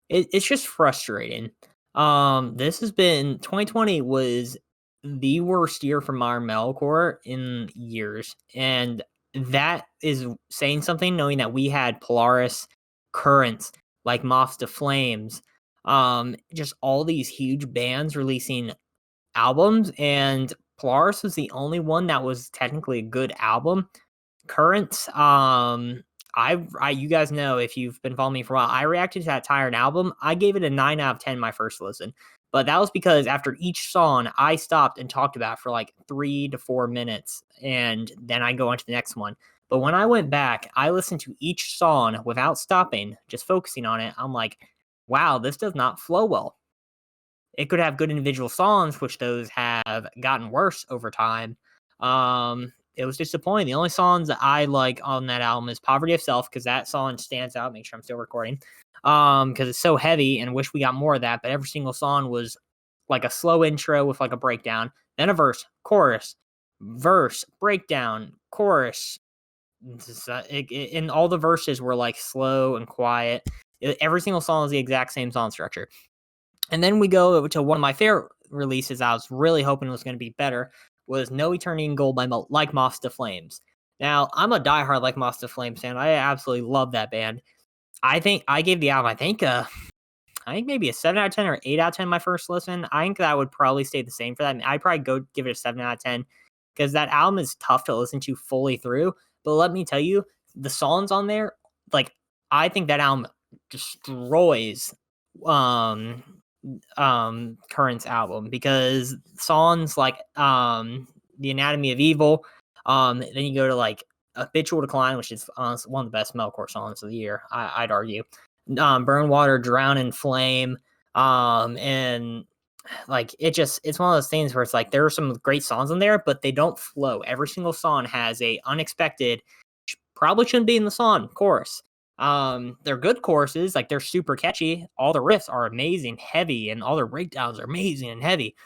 It's just frustrating. This has been 2020 was the worst year for modern metalcore in years, and that is saying something. Knowing that we had Polaris, Currents, like Moths to Flames, just all these huge bands releasing albums, and Polaris was the only one that was technically a good album. Currents, I you guys know if you've been following me for a while, I reacted to that Tired album. I gave it a 9 out of 10 my first listen. But that was because after each song, I stopped and talked about it for like 3 to 4 minutes, and then I go on to the next one. But when I went back, I listened to each song without stopping, just focusing on it. I'm like, wow, this does not flow well. It could have good individual songs, which those have gotten worse over time. It was disappointing. The only songs that I like on that album is Poverty of Self, because that song stands out. Make sure I'm still recording. Because it's so heavy and wish we got more of that. But every single song was like a slow intro with like a breakdown, then a verse, breakdown, chorus. And all the verses were like slow and quiet. Every single song is the exact same song structure. And then we go to one of my favorite releases I was really hoping was going to be better, was No Eternity in Gold by Like Moths to Flames. Now, I'm a diehard Like Moths to Flames fan. I absolutely love that band. I think I gave the album, I think maybe a 7 out of 10 or 8 out of 10 my first listen. I think that would probably stay the same for that. I'd probably go give it a 7 out of 10 because that album is tough to listen to fully through. But let me tell you, the songs on there, like, I think that album destroys um Current's album, because songs like The Anatomy of Evil, then you go to like Habitual Decline, which is honestly one of the best metalcore songs of the year, I'd argue. Burn Water, Drown in Flame, and like it's one of those things where it's like there are some great songs in there, but they don't flow. Every single song has a unexpected, probably shouldn't be in the song, chorus. They're good choruses, like they're super catchy. All the riffs are amazing, heavy, and all their breakdowns are amazing and heavy,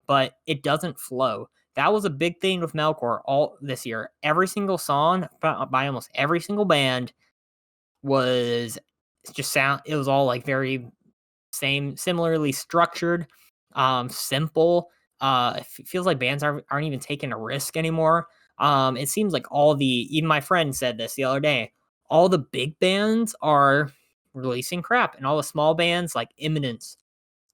but it doesn't flow. That was a big thing with metalcore all this year. Every single song by almost every single band was just sound. It was all like very similarly structured, simple. It feels like bands aren't even taking a risk anymore. It seems like even my friend said this the other day, all the big bands are releasing crap, and all the small bands like Imminence,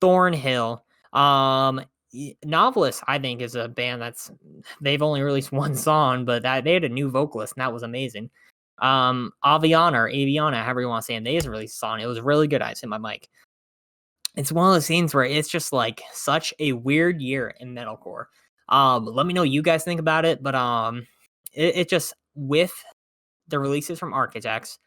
Thornhill, Novelist, I think, is a band they've only released one song, but they had a new vocalist, and that was amazing. Aviana, however you want to say it, they just released a song. It was really good. I just hit my mic. It's one of those scenes where it's just like such a weird year in metalcore. Let me know what you guys think about it, but it just, with the releases from Architects,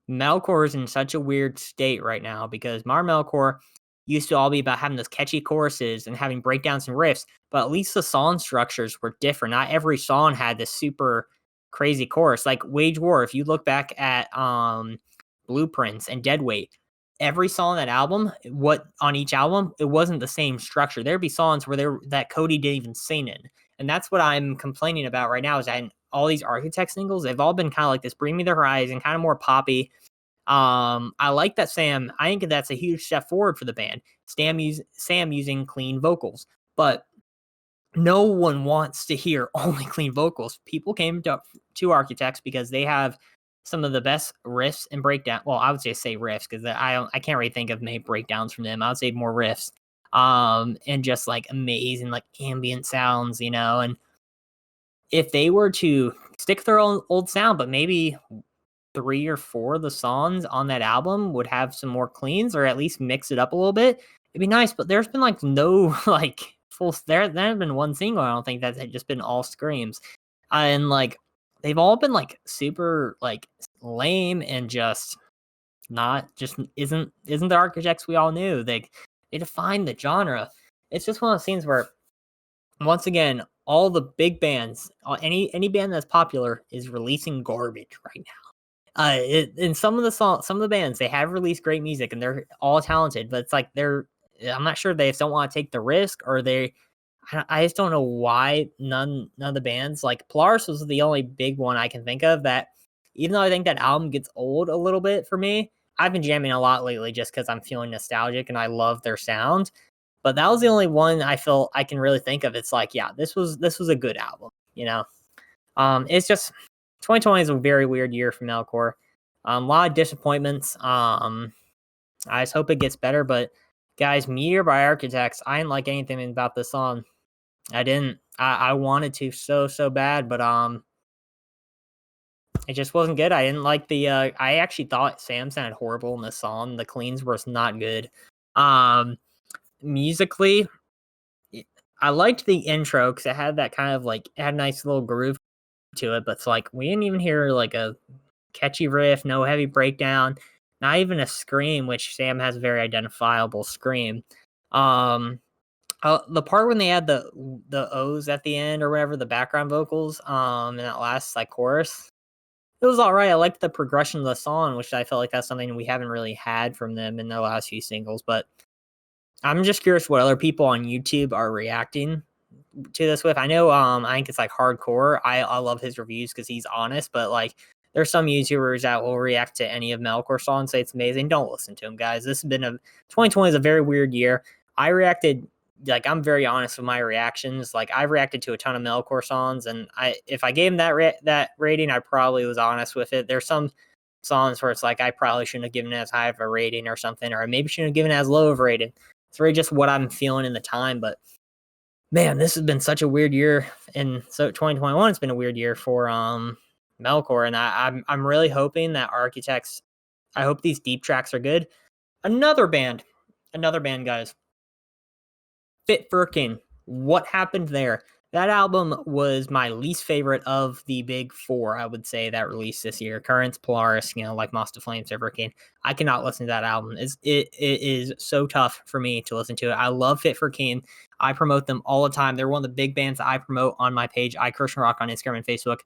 metalcore is in such a weird state right now, because modern metalcore used to all be about having those catchy choruses and having breakdowns and riffs, but at least the song structures were different. Not every song had this super crazy chorus. Like Wage War, if you look back at Blueprints and Deadweight, every song on that album, on each album, it wasn't the same structure. There'd be songs where that Cody didn't even sing in. And that's what I'm complaining about right now, is that in all these Architect singles, they've all been kind of like this Bring Me the Horizon, kind of more poppy. I like that I think that's a huge step forward for the band. Sam using clean vocals, but no one wants to hear only clean vocals. People came to Architects because they have some of the best riffs and breakdown. Well, I would say riffs, because I can't really think of many breakdowns from them. I would say more riffs, and just like amazing like ambient sounds, and if they were to stick with their old sound, but maybe 3 or 4 of the songs on that album would have some more cleans, or at least mix it up a little bit, it'd be nice. But there's been like no like there have been one single, I don't think, that's just been all screams, and like they've all been like super like lame, and just isn't the Architects we all knew. They defined the genre. It's just one of those things where, once again, all the big bands, any band that's popular is releasing garbage right now. And some of the bands, they have released great music and they're all talented, but it's like I'm not sure they just don't want to take the risk, or I just don't know why none of the bands, like Polaris was the only big one I can think of that, even though I think that album gets old a little bit for me, I've been jamming a lot lately just because I'm feeling nostalgic and I love their sound. But that was the only one I feel I can really think of. It's like, yeah, this was a good album, you know. It's just 2020 is a very weird year for metalcore. A lot of disappointments. I just hope it gets better. But guys, Meteor by Architects, I didn't like anything about this song. I didn't. I wanted to so bad, but it just wasn't good. I didn't like the. I actually thought Sam sounded horrible in the song. The cleans were not good. Um, Musically, I liked the intro because it had that kind of like it had a nice little groove to it, but it's like we didn't even hear like a catchy riff, no heavy breakdown, not even a scream, which Sam has a very identifiable scream. Um, the part when they had the O's at the end or whatever, the background vocals, in that last like chorus, it was all right. I liked the progression of the song, which I felt like that's something we haven't really had from them in their last few singles. But I'm just curious what other people on YouTube are reacting to this with. I know I think it's like hardcore. I love his reviews because he's honest, but like there's some YouTubers that will react to any of metalcore songs, say it's amazing. Don't listen to him, guys. This has been a 2020 is a very weird year. I reacted like I'm very honest with my reactions. Like I've reacted to a ton of metalcore songs, and if I gave him that rating, I probably was honest with it. There's some songs where it's like I probably shouldn't have given it as high of a rating or something, or I maybe shouldn't have given it as low of a rating. It's really just what I'm feeling in the time, but man, this has been such a weird year, and so 2021 has been a weird year for metalcore, and I'm really hoping that Architects. I hope these deep tracks are good. Another band, guys. Fit for a King. What happened there? That album was my least favorite of the big four, I would say, that released this year. Currents, Polaris, like Moss to Flame, Fit for a King. I cannot listen to that album. It is so tough for me to listen to it. I love Fit for a King. I promote them all the time. They're one of the big bands that I promote on my page, iChristianRock on Instagram and Facebook.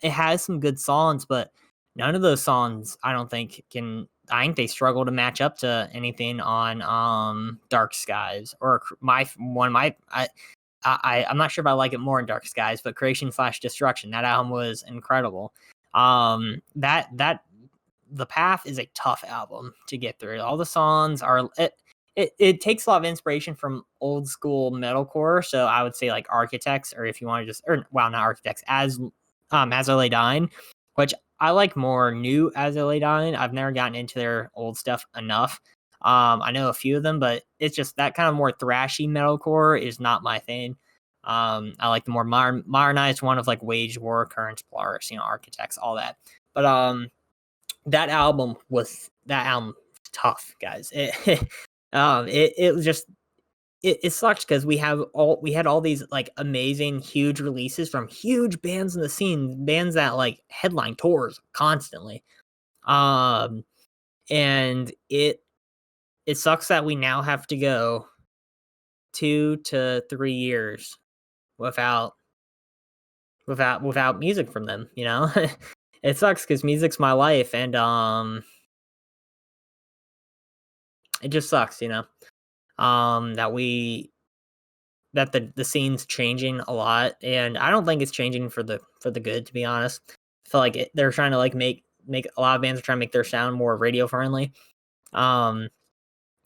It has some good songs, but none of those songs I don't think can. I think they struggle to match up to anything on Dark Skies or my one. I'm not sure if I like it more in Dark Skies, but Creation/Destruction. That album was incredible. That the Path is a tough album to get through. All the songs are it takes a lot of inspiration from old school metalcore. So I would say like Architects, or if you want to just or wow, not Architects, As I Lay Dying, which I like more new As I Lay Dying. I've never gotten into their old stuff enough. I know a few of them, but it's just that kind of more thrashy metalcore is not my thing. I like the more modernized one of like Wage War, Currents, Polaris, Architects, all that. But that album was tough, guys. It was just it sucks because we had all these like amazing huge releases from huge bands in the scene, bands that like headline tours constantly. Um and it sucks that we now have to go 2 to 3 years without without music from them. It sucks because music's my life, and it just sucks. That the scene's changing a lot, and I don't think it's changing for the good, to be honest. I feel like they're trying to like make a lot of bands are trying to make their sound more radio friendly. Um,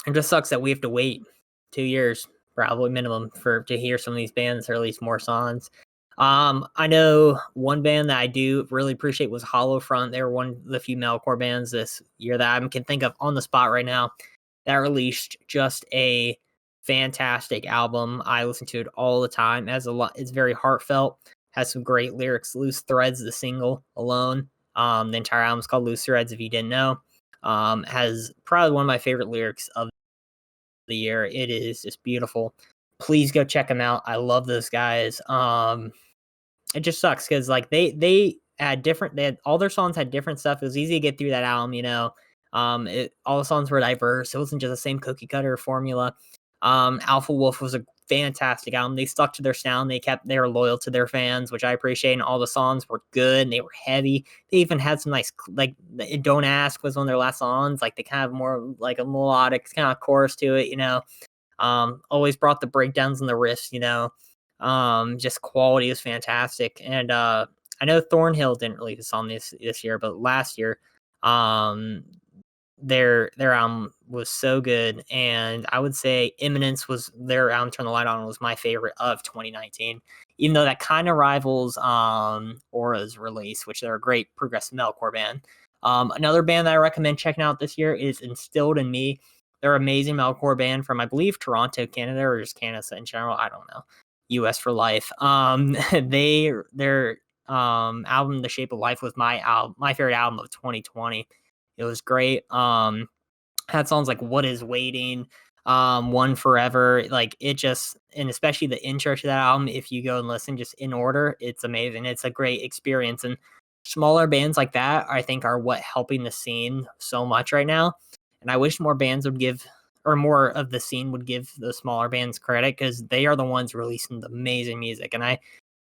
it just sucks that we have to wait 2 years, probably minimum, to hear some of these bands or at least more songs. I know one band that I do really appreciate was Hollow Front. They were one of the few metalcore bands this year that I can think of on the spot right now that released just a fantastic album. I listen to it all the time. It's very heartfelt. Has some great lyrics. Loose Threads, the single alone. The entire album is called Loose Threads. If you didn't know, has probably one of my favorite lyrics of the year. It is just beautiful. Please go check them out. I love those guys. It just sucks because like they had all their songs had different stuff. It was easy to get through that album. All the songs were diverse. It wasn't just the same cookie cutter formula. Alpha Wolf was a fantastic album. They stuck to their sound. They were loyal to their fans, which I appreciate. And all the songs were good and they were heavy. They even had some nice, like Don't Ask was one of their last songs. Like they kind of more like a melodic kind of chorus to it. Always brought the breakdowns and the riffs. Just quality was fantastic. And I know Thornhill didn't release a song this year, but last year Um, their album was so good, and I would say Imminence was their album. Turn the Light On was my favorite of 2019, even though that kind of rivals Aura's release, which they're a great progressive metalcore band. Another band that I recommend checking out this year is Instilled in Me. They're an amazing metalcore band from, I believe, Toronto, Canada, or just Canada in general. I don't know. US for life. Their album The Shape of Life was my favorite album of 2020. It was great. Had songs like What Is Waiting, One Forever. Like it just, and especially the intro to that album, if you go and listen just in order, it's amazing. It's a great experience. And smaller bands like that, I think, are what helping the scene so much right now. And I wish more bands would give, or more of the scene would give the smaller bands credit, because they are the ones releasing the amazing music. And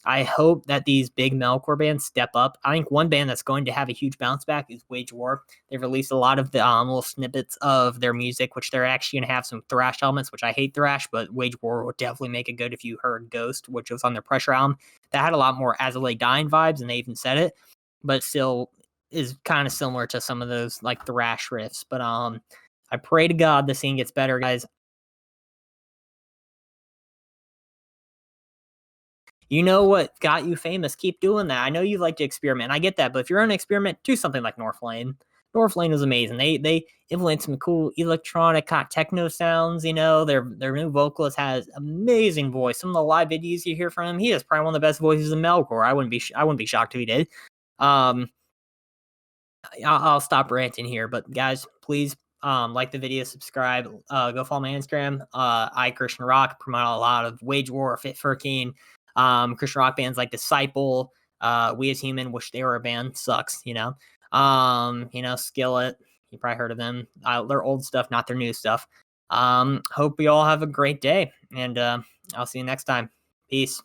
I hope that these big metalcore bands step up. I think one band that's going to have a huge bounce back is Wage War. They've released a lot of the little snippets of their music, which they're actually going to have some thrash elements, which I hate thrash, but Wage War will definitely make it good. If you heard Ghost, which was on their Pressure album, that had a lot more As I Lay Dying vibes, and they even said it, but still is kind of similar to some of those like thrash riffs. But I pray to God the scene gets better, guys. You know what got you famous? Keep doing that. I know you like to experiment. I get that, but if you're on an experiment, do something like Northlane. Northlane is amazing. They implement some cool electronic kind of techno sounds. You know, their new vocalist has amazing voice. Some of the live videos you hear from him, he has probably one of the best voices in metalcore. I wouldn't be shocked if he did. Um, I'll stop ranting here, but guys, please like the video, subscribe, go follow my Instagram, iChristianRock, promote a lot of Wage War, Fit for a King, Christian rock bands like Disciple, We As Human, wish they were a band, sucks, Skillet, you probably heard of them, their old stuff, not their new stuff. Hope you all have a great day, and I'll see you next time. Peace.